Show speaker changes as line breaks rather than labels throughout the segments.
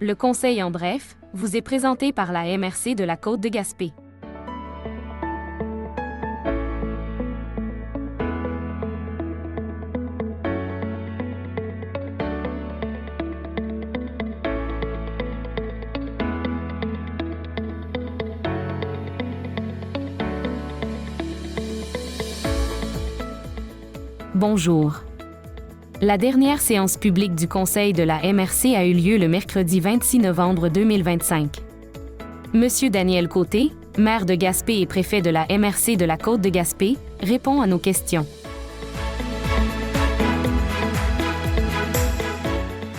Le conseil en bref vous est présenté par la MRC de la Côte de Gaspé. Bonjour. La dernière séance publique du Conseil de la MRC a eu lieu le mercredi 26 novembre 2025. Monsieur Daniel Côté, maire de Gaspé et préfet de la MRC de la Côte de Gaspé, répond à nos questions.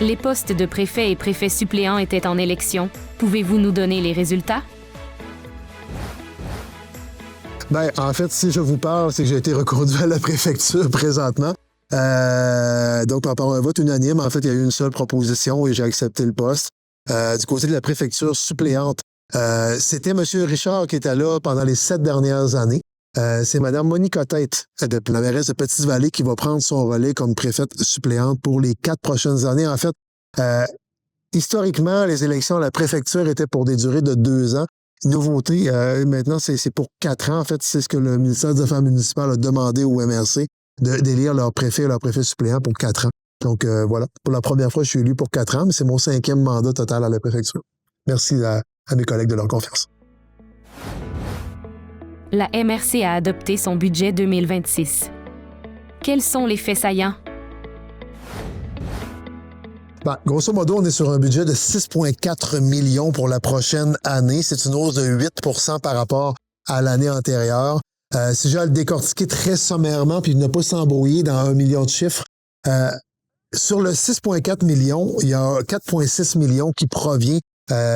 Les postes de préfet et préfet suppléant étaient en élection. Pouvez-vous nous donner les résultats?
Bien, en fait, si je vous parle, c'est que j'ai été reconduit à la préfecture présentement. Donc, par un vote unanime, en fait, il y a eu une seule proposition et j'ai accepté le poste. Du côté de la préfecture suppléante, c'était M. Richard qui était là pendant les 7 dernières années. C'est Mme Monique Tête, la mairesse de Petite-Vallée, qui va prendre son relais comme préfète suppléante pour les 4 prochaines années. En fait, historiquement, les élections à la préfecture étaient pour des durées de 2 ans. Nouveauté, maintenant, c'est pour 4 ans. En fait, c'est ce que le ministère des Affaires municipales a demandé au MRC, d'élire leur préfet et leur préfet suppléant pour 4 ans. Donc, voilà. Pour la première fois, je suis élu pour 4 ans, mais c'est mon 5e mandat total à la préfecture. Merci à mes collègues de leur confiance.
La MRC a adopté son budget 2026. Quels sont les faits saillants?
Ben, grosso modo, on est sur un budget de 6,4 millions pour la prochaine année. C'est une hausse de 8 % par rapport à l'année antérieure. Si j'ai à le décortiquer très sommairement, puis ne pas s'embrouiller dans 1 million de chiffres, sur le 6,4 millions, il y a 4,6 millions qui provient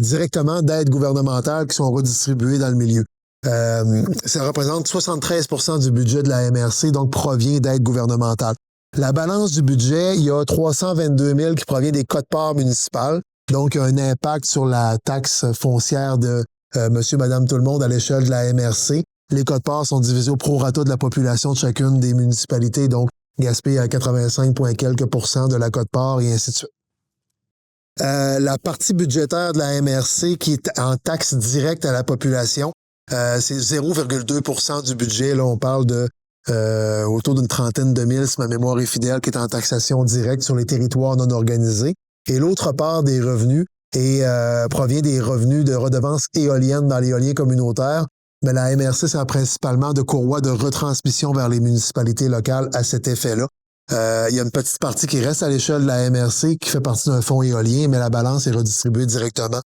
directement d'aides gouvernementales qui sont redistribuées dans le milieu. Ça représente 73 % du budget de la MRC, donc provient d'aides gouvernementales. La balance du budget, il y a 322 000 qui provient des quotes-parts municipales, donc un impact sur la taxe foncière de monsieur, madame, tout le monde à l'échelle de la MRC. Les quotes-parts sont divisés au prorata de la population de chacune des municipalités, donc Gaspé à 85 quelques % de la quote-part et ainsi de suite. La partie budgétaire de la MRC qui est en taxe directe à la population, c'est 0,2 % du budget. Là, on parle de autour d'une trentaine de mille, si ma mémoire est fidèle, qui est en taxation directe sur les territoires non organisés. Et l'autre part des revenus provient des revenus de redevances éoliennes dans l'éolien communautaire. Mais la MRC sert principalement de courroie de retransmission vers les municipalités locales à cet effet-là. Il y a une petite partie qui reste à l'échelle de la MRC qui fait partie d'un fonds éolien, mais la balance est redistribuée directement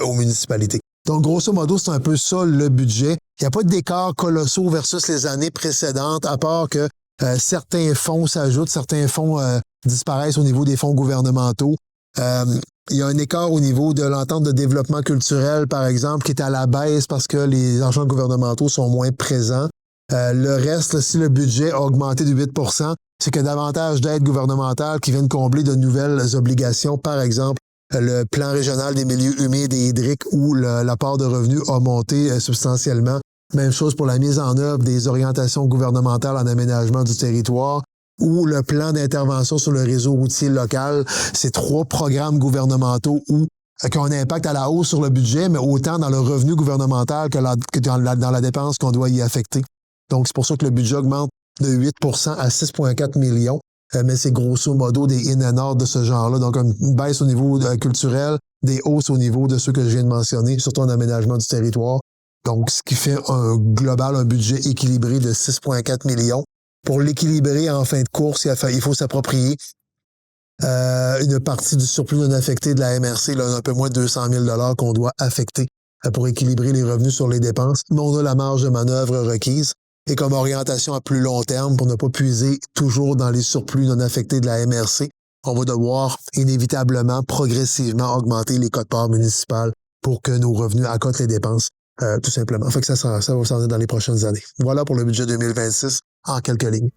aux municipalités. Donc, grosso modo, c'est un peu ça le budget. Il n'y a pas d'écart colossaux versus les années précédentes, à part que certains fonds s'ajoutent, certains fonds disparaissent au niveau des fonds gouvernementaux. Il y a un écart au niveau de l'entente de développement culturel, par exemple, qui est à la baisse parce que les argents gouvernementaux sont moins présents. Le reste, si le budget a augmenté de 8 %, c'est qu'il y a davantage d'aides gouvernementales qui viennent combler de nouvelles obligations, par exemple, le plan régional des milieux humides et hydriques où la part de revenus a monté substantiellement. Même chose pour la mise en œuvre des orientations gouvernementales en aménagement du territoire ou le plan d'intervention sur le réseau routier local. C'est 3 programmes gouvernementaux qui ont un impact à la hausse sur le budget, mais autant dans le revenu gouvernemental que dans la dépense qu'on doit y affecter. Donc, c'est pour ça que le budget augmente de 8 % à 6,4 millions. Mais c'est grosso modo des in and out de ce genre-là. Donc, une baisse au niveau culturel, des hausses au niveau de ceux que je viens de mentionner, surtout en aménagement du territoire. Donc, ce qui fait un budget équilibré de 6,4 millions. Pour l'équilibrer en fin de course, il faut s'approprier une partie du surplus non affecté de la MRC, là, un peu moins de 200 000 $ qu'on doit affecter pour équilibrer les revenus sur les dépenses. Mais on a la marge de manœuvre requise. Et comme orientation à plus long terme, pour ne pas puiser toujours dans les surplus non affectés de la MRC, on va devoir inévitablement, progressivement augmenter les quotes-parts municipales pour que nos revenus accotent les dépenses, tout simplement. Fait que ça va s'en aller dans les prochaines années. Voilà pour le budget 2026 en quelques lignes.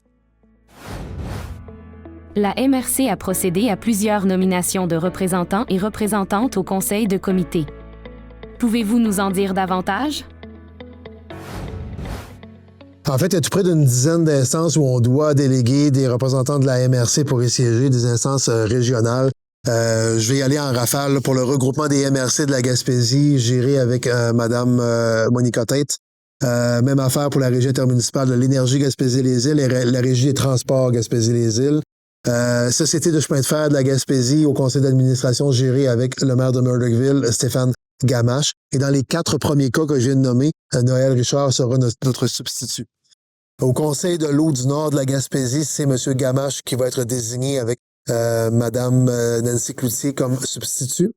La MRC a procédé à plusieurs nominations de représentants et représentantes au conseil de comité. Pouvez-vous nous en dire davantage?
En fait, il y a tout près d'une dizaine d'instances où on doit déléguer des représentants de la MRC pour y siéger, des instances régionales. Je vais y aller en rafale là, pour le regroupement des MRC de la Gaspésie, géré avec Madame Monica Tate. Même affaire pour la Régie intermunicipale de l'énergie Gaspésie-les-Îles et la Régie des transports Gaspésie-les-Îles. Société de chemin de fer de la Gaspésie au conseil d'administration géré avec le maire de Murdochville, Stéphane Gamache. Et dans les 4 premiers cas que je viens de nommer, Noël Richard sera notre substitut. Au conseil de l'eau du Nord de la Gaspésie, c'est M. Gamache qui va être désigné avec Mme Nancy Cloutier comme substitut.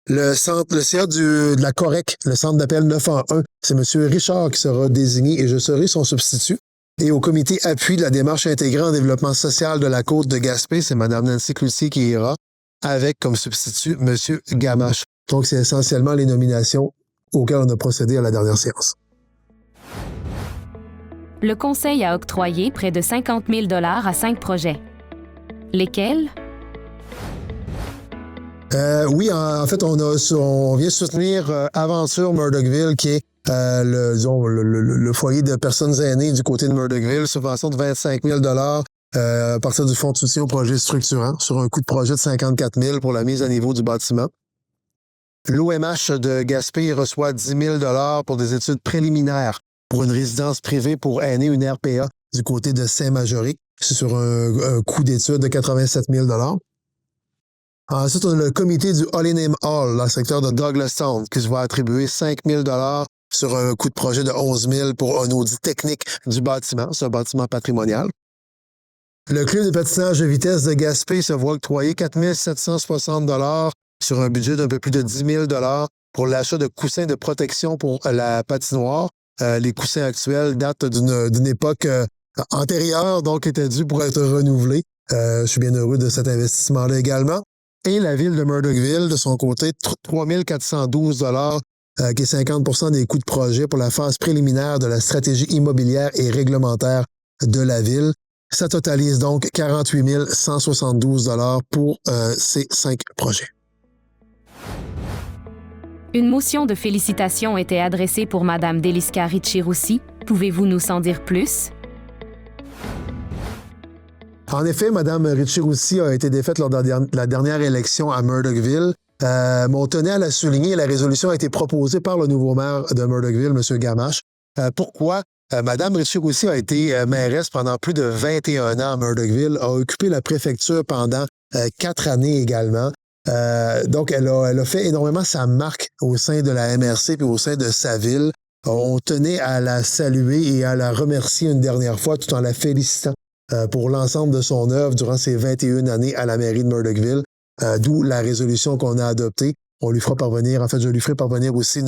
Le CA de la Correc, le centre d'appel 911, c'est M. Richard qui sera désigné et je serai son substitut. Et au comité appui de la démarche intégrée en développement social de la côte de Gaspé, c'est Mme Nancy Cloutier qui ira avec comme substitut M. Gamache. Donc, c'est essentiellement les nominations auxquelles on a procédé à la dernière séance.
Le Conseil a octroyé près de 50 000 $ à 5 projets. Lesquels?
Oui, en fait, on vient soutenir Aventure Murdochville, qui est le foyer de personnes aînées du côté de Murdochville, subvention de 25 000 $ à partir du fonds de soutien au projet structurant, sur un coût de projet de 54 000 pour la mise à niveau du bâtiment. L'OMH de Gaspé reçoit 10 000 $ pour des études préliminaires pour une résidence privée pour aînés, une RPA, du côté de Saint-Majoré. C'est sur un coût d'études de 87 000 $. Ensuite, on a le comité du All-in-Name Hall, dans le secteur de Douglastown, qui se va attribuer 5 000 $ sur un coût de projet de 11 000 pour un audit technique du bâtiment. C'est un bâtiment patrimonial. Le club de patinage de vitesse de Gaspé se voit octroyer 4 760 $ sur un budget d'un peu plus de 10 000 $ pour l'achat de coussins de protection pour la patinoire. Les coussins actuels datent d'une époque antérieure, donc étaient dus pour être renouvelés. Je suis bien heureux de cet investissement-là également. Et la ville de Murdochville, de son côté, 3 412 $ qui est 50 % des coûts de projet pour la phase préliminaire de la stratégie immobilière et réglementaire de la ville. Ça totalise donc 48 172 $ pour ces 5 projets.
Une motion de félicitations était adressée pour Mme Deliska Ricci-Roussy. Pouvez-vous nous en dire plus?
En effet, Mme Ricci-Roussy a été défaite lors de la dernière élection à Murdochville. Mais on tenait à la souligner, la résolution a été proposée par le nouveau maire de Murdochville, M. Gamache. Pourquoi? Mme Ricci-Roussy a été mairesse pendant plus de 21 ans à Murdochville, a occupé la préfecture pendant 4 années également. Donc, elle a fait énormément sa marque au sein de la MRC puis au sein de sa ville. On tenait à la saluer et à la remercier une dernière fois tout en la félicitant pour l'ensemble de son œuvre durant ses 21 années à la mairie de Murdochville, d'où la résolution qu'on a adoptée. On lui fera parvenir, en fait, je lui ferai parvenir aussi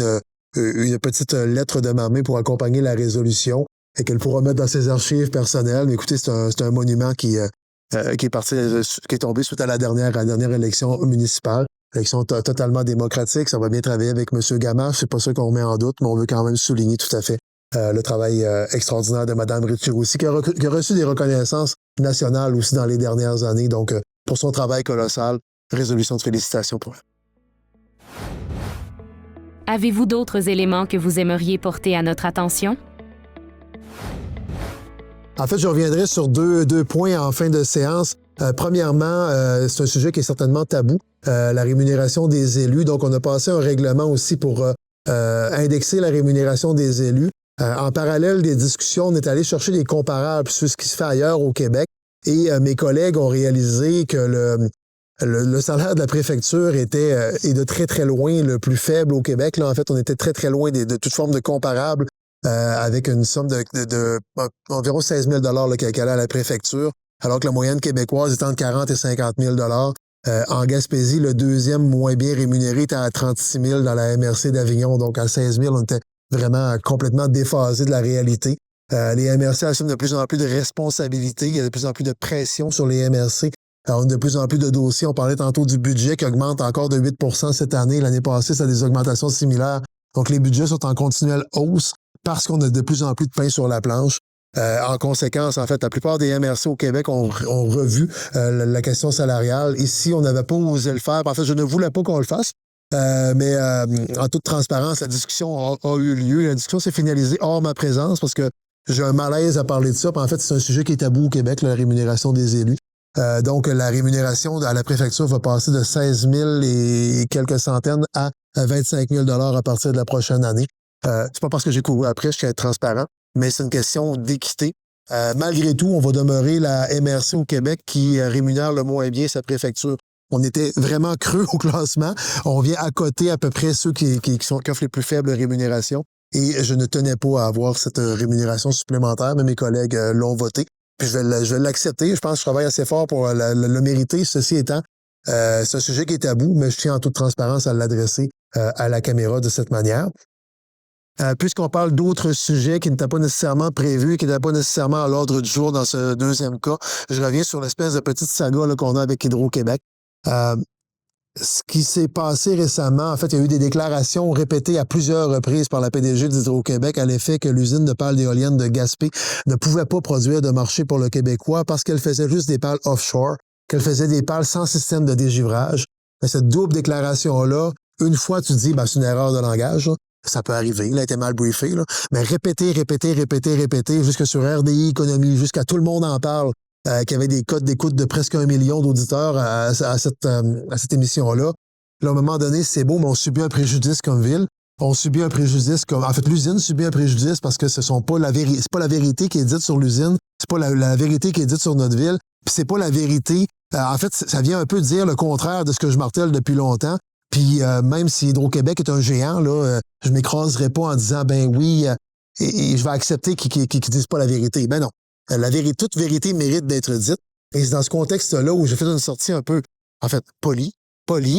une petite lettre de ma main pour accompagner la résolution et qu'elle pourra mettre dans ses archives personnelles. Mais écoutez, c'est un monument qui est tombé suite à la dernière élection municipale. Élection totalement démocratique. Ça va bien travailler avec M. Gamache. C'est pas ça qu'on met en doute, mais on veut quand même souligner tout à fait le travail extraordinaire de Mme Ricci-Roussy, qui a reçu des reconnaissances nationales aussi dans les dernières années. Donc, pour son travail colossal, résolution de félicitations pour elle.
Avez-vous d'autres éléments que vous aimeriez porter à notre attention?
En fait, je reviendrai sur deux points en fin de séance. Premièrement, c'est un sujet qui est certainement tabou, la rémunération des élus. Donc, on a passé un règlement aussi pour indexer la rémunération des élus. En parallèle des discussions, on est allé chercher des comparables sur ce qui se fait ailleurs au Québec. Et mes collègues ont réalisé que le salaire de la préfecture est de très, très loin le plus faible au Québec. Là, en fait, on était très, très loin de toute forme de comparable avec une somme d'environ 16 000 $ qui allait à la préfecture, alors que la moyenne québécoise est entre 40 et 50 000 $. En Gaspésie, le deuxième moins bien rémunéré était à 36 000 dans la MRC d'Avignon. Donc, à 16 000, on était vraiment complètement déphasé de la réalité. Les MRC assument de plus en plus de responsabilités. Il y a de plus en plus de pression sur les MRC. On a de plus en plus de dossiers. On parlait tantôt du budget qui augmente encore de 8 % cette année. L'année passée, ça a des augmentations similaires. Donc, les budgets sont en continuelle hausse parce qu'on a de plus en plus de pain sur la planche. En conséquence, en fait, la plupart des MRC au Québec ont revu la question salariale. Ici, on n'avait pas osé le faire. En fait, je ne voulais pas qu'on le fasse. Mais en toute transparence, la discussion a eu lieu. La discussion s'est finalisée hors ma présence parce que j'ai un malaise à parler de ça. Puis en fait, c'est un sujet qui est tabou au Québec, la rémunération des élus. Donc, la rémunération à la préfecture va passer de 16 000 et quelques centaines à 25 000 à partir de la prochaine année. C'est pas parce que j'ai couru après, je suis transparent, mais c'est une question d'équité. Malgré tout, on va demeurer la MRC au Québec qui rémunère le moins bien sa préfecture. On était vraiment creux au classement. On vient à côté à peu près ceux qui offrent les plus faibles rémunérations. Et je ne tenais pas à avoir cette rémunération supplémentaire, mais mes collègues l'ont voté. Puis je vais l'accepter. Je pense que je travaille assez fort pour le mériter. Ceci étant, c'est un sujet qui est tabou, mais je tiens en toute transparence à l'adresser à la caméra de cette manière. Puisqu'on parle d'autres sujets qui n'étaient pas nécessairement prévus, qui n'étaient pas nécessairement à l'ordre du jour dans ce deuxième cas, je reviens sur l'espèce de petite saga là, qu'on a avec Hydro-Québec. Ce qui s'est passé récemment, en fait, il y a eu des déclarations répétées à plusieurs reprises par la PDG d'Hydro-Québec à l'effet que l'usine de pales d'éoliennes de Gaspé ne pouvait pas produire de marché pour le Québécois parce qu'elle faisait juste des pales offshore, qu'elle faisait des pales sans système de dégivrage. Mais cette double déclaration-là, une fois, tu te dis, c'est une erreur de langage, là. Ça peut arriver, il a été mal briefé, là. Mais répéter, jusque sur RDI Économie, jusqu'à tout le monde en parle, qu'il y avait des codes d'écoute de presque 1 million d'auditeurs à cette émission-là. Là, à un moment donné, c'est beau, mais on subit un préjudice comme ville. On subit un préjudice comme... En fait, l'usine subit un préjudice parce que c'est pas la vérité qui est dite sur l'usine, c'est pas la vérité qui est dite sur notre ville, puis c'est pas la vérité... en fait, ça vient un peu dire le contraire de ce que je martèle depuis longtemps. Puis même si Hydro-Québec est un géant, là, je m'écraserai pas en disant oui, et je vais accepter qu'ils disent pas la vérité. Ben non. Toute vérité mérite d'être dite. Et c'est dans ce contexte-là où j'ai fait une sortie un peu, en fait, polie,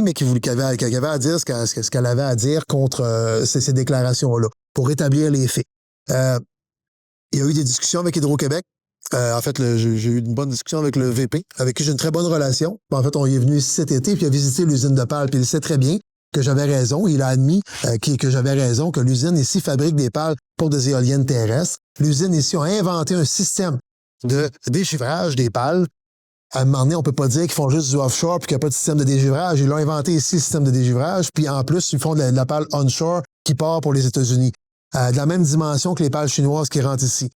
mais qui avait à dire ce qu'elle avait à dire contre ces déclarations-là, pour rétablir les faits. Il y a eu des discussions avec Hydro-Québec. En fait, j'ai eu une bonne discussion avec le VP, avec qui j'ai une très bonne relation. En fait, on y est venu ici cet été, puis il a visité l'usine de pales, puis il sait très bien que j'avais raison. Il a admis que j'avais raison, que l'usine ici fabrique des pales pour des éoliennes terrestres. L'usine ici a inventé un système de dégivrage des pales. À un moment donné, on peut pas dire qu'ils font juste du offshore puis qu'il n'y a pas de système de dégivrage. Ils l'ont inventé ici, le système de dégivrage, puis en plus, ils font de la pale onshore qui part pour les États-Unis. De la même dimension que les pales chinoises qui rentrent ici.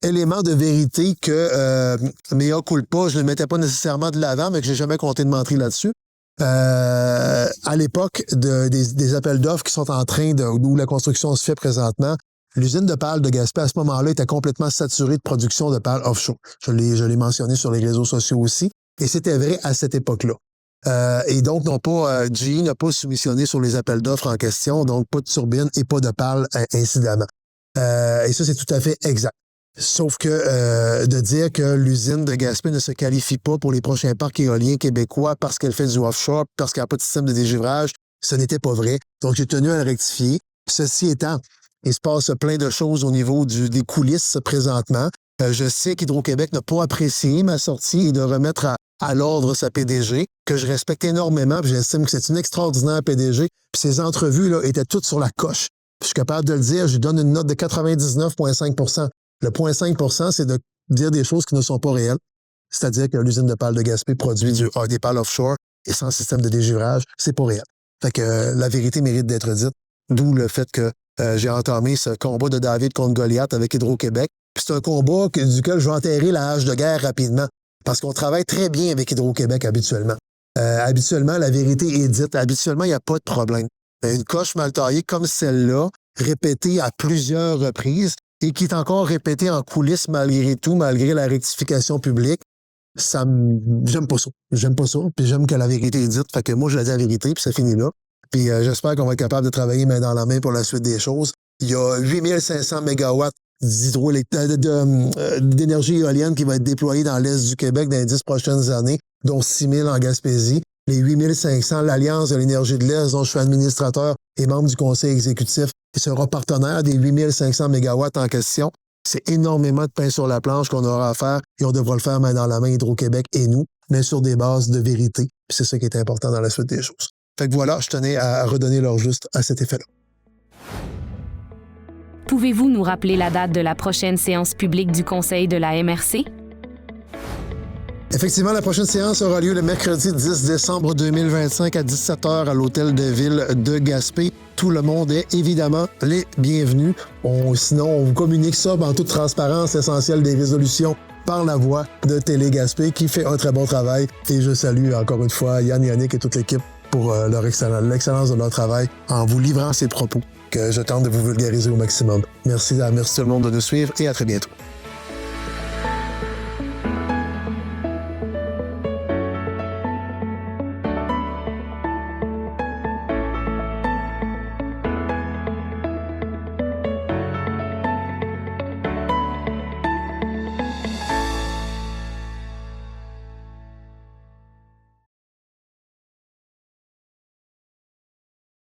Élément de vérité que mea culpa, je ne le mettais pas nécessairement de l'avant, mais que j'ai jamais compté de mentir là-dessus. À l'époque des appels d'offres qui sont en train où la construction se fait présentement, l'usine de pales de Gaspé, à ce moment-là, était complètement saturée de production de pales offshore. Je l'ai mentionné sur les réseaux sociaux aussi, et c'était vrai à cette époque-là. Et donc, GE n'a pas soumissionné sur les appels d'offres en question, donc pas de turbine et pas de pales incidemment. Et ça, c'est tout à fait exact. Sauf que de dire que l'usine de Gaspé ne se qualifie pas pour les prochains parcs éoliens québécois parce qu'elle fait du offshore, parce qu'elle n'a pas de système de dégivrage, ce n'était pas vrai. Donc, j'ai tenu à le rectifier. Ceci étant, il se passe plein de choses au niveau des coulisses présentement. Je sais qu'Hydro-Québec n'a pas apprécié ma sortie et de remettre à l'ordre sa PDG, que je respecte énormément, puis j'estime que c'est une extraordinaire PDG. Puis ces entrevues-là étaient toutes sur la coche. Puis je suis capable de le dire, je lui donne une note de 99,5 %. Le 0,5 %, c'est de dire des choses qui ne sont pas réelles. C'est-à-dire que l'usine de pales de Gaspé produit des pales offshore et sans système de dégivrage, c'est pas réel. Fait que la vérité mérite d'être dite, d'où le fait que j'ai entamé ce combat de David contre Goliath avec Hydro-Québec. Puis c'est un combat duquel je vais enterrer la hache de guerre rapidement, parce qu'on travaille très bien avec Hydro-Québec habituellement. Habituellement, la vérité est dite. Habituellement, il n'y a pas de problème. Une coche mal taillée comme celle-là, répétée à plusieurs reprises, et qui est encore répété en coulisses malgré tout, malgré la rectification publique, j'aime pas ça. J'aime pas ça, puis j'aime que la vérité est dite. Fait que moi, je la dis la vérité, puis ça finit là. Puis j'espère qu'on va être capable de travailler main dans la main pour la suite des choses. Il y a 8500 mégawatts d'énergie éolienne qui va être déployée dans l'Est du Québec dans les 10 prochaines années, dont 6000 en Gaspésie. Les 8500, l'Alliance de l'énergie de l'Est, dont je suis administrateur et membre du conseil exécutif, qui sera partenaire des 8500 mégawatts en question. C'est énormément de pain sur la planche qu'on aura à faire et on devra le faire main dans la main, Hydro-Québec et nous, mais sur des bases de vérité. Puis c'est ça qui est important dans la suite des choses. Fait que voilà, je tenais à redonner leur juste à cet effet-là.
Pouvez-vous nous rappeler la date de la prochaine séance publique du Conseil de la MRC?
Effectivement, la prochaine séance aura lieu le mercredi 10 décembre 2025 à 17h à l'Hôtel de Ville de Gaspé. Tout le monde est évidemment les bienvenus. Sinon, on vous communique ça en toute transparence, l'essentiel des résolutions par la voix de Télé Gaspé qui fait un très bon travail. Et je salue encore une fois Yann, Yannick et toute l'équipe pour l'excellence de leur travail en vous livrant ces propos que je tente de vous vulgariser au maximum. Merci tout le monde de nous suivre et à très bientôt.